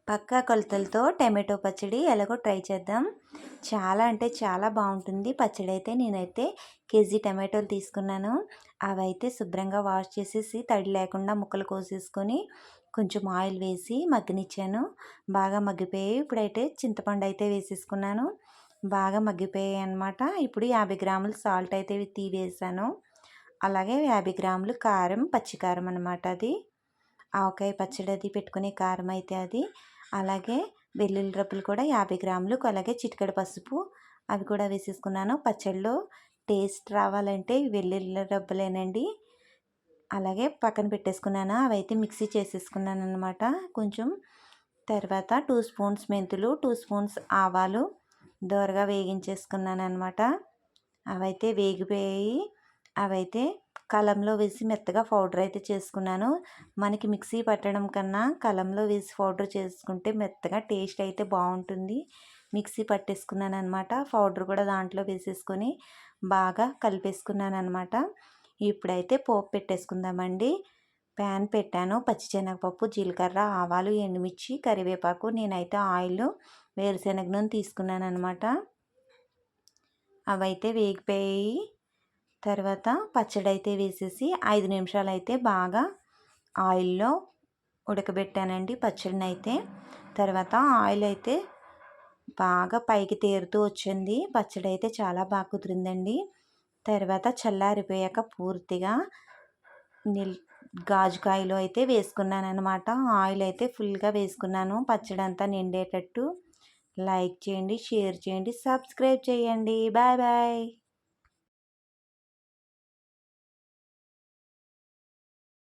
పక్కా కొలతలతో టమాటో పచ్చడి ఎలాగో ట్రై చేద్దాం. చాలా అంటే చాలా బాగుంటుంది పచ్చడి అయితే. నేనైతే కేజీ టమాటోలు తీసుకున్నాను. అవైతే శుభ్రంగా వాష్ చేసేసి తడి లేకుండా ముక్కలు కోసేసుకొని కొంచెం ఆయిల్ వేసి మగ్గనిచ్చాను. బాగా మగ్గిపోయాయి. ఇప్పుడైతే చింతపండు అయితే వేసేసుకున్నాను. బాగా మగ్గిపోయాయి అన్నమాట. ఇప్పుడు 50 గ్రాములు సాల్ట్ అయితే వేసాను. అలాగే 50 గ్రాములు కారం, పచ్చికారం అన్నమాట అది. ఆవకాయ పచ్చడి అది పెట్టుకునే కారం అయితే అది. అలాగే వెల్లుల్లి రబ్బలు కూడా 50 గ్రాములు, అలాగే చిటికెడు పసుపు అవి కూడా వేసేసుకున్నాను. పచ్చడిలో టేస్ట్ రావాలంటే వెల్లుల్లి రబ్బలేనండి. అలాగే పక్కన పెట్టేసుకున్నాను. అవైతే మిక్సీ చేసేసుకున్నాను అనమాట. కొంచెం తర్వాత 2 స్పూన్స్ మెంతులు, 2 స్పూన్స్ ఆవాలు దోరగా వేగించేసుకున్నాను అనమాట. అవైతే వేగిపోయాయి. అవైతే కలంలో వేసి మెత్తగా పౌడర్ అయితే చేసుకున్నాను. మనకి మిక్సీ పట్టడం కన్నా కలంలో వేసి పౌడర్ చేసుకుంటే మెత్తగా టేస్ట్ అయితే బాగుంటుంది. మిక్సీ పట్టేసుకున్నాను అనమాట. పౌడర్ కూడా దాంట్లో వేసేసుకొని బాగా కలిపేసుకున్నాను అనమాట. ఇప్పుడైతే పోపు పెట్టేసుకుందామండి. ప్యాన్ పెట్టాను. పచ్చిశనగపప్పు, జీలకర్ర, ఆవాలు, ఎండుమిర్చి, కరివేపాకు, నేనైతే ఆయిల్ వేరుశనగ నూనె తీసుకున్నాను అనమాట. అవైతే వేగిపోయాయి. తర్వాత పచ్చడి అయితే వేసేసి 5 నిమిషాలు అయితే బాగా ఆయిల్లో ఉడకబెట్టానండి పచ్చడిని అయితే. తర్వాత ఆయిల్ అయితే బాగా పైకి తేరుతూ వచ్చింది. పచ్చడి అయితే చాలా బాగా కుదిరిందండి. తర్వాత చల్లారిపోయాక పూర్తిగా గాజుకాయలు అయితే వేసుకున్నాను అనమాట. ఆయిల్ అయితే ఫుల్గా వేసుకున్నాను పచ్చడి అంతా నిండేటట్టు. లైక్ చేయండి, షేర్ చేయండి, సబ్స్క్రైబ్ చేయండి. Bye bye.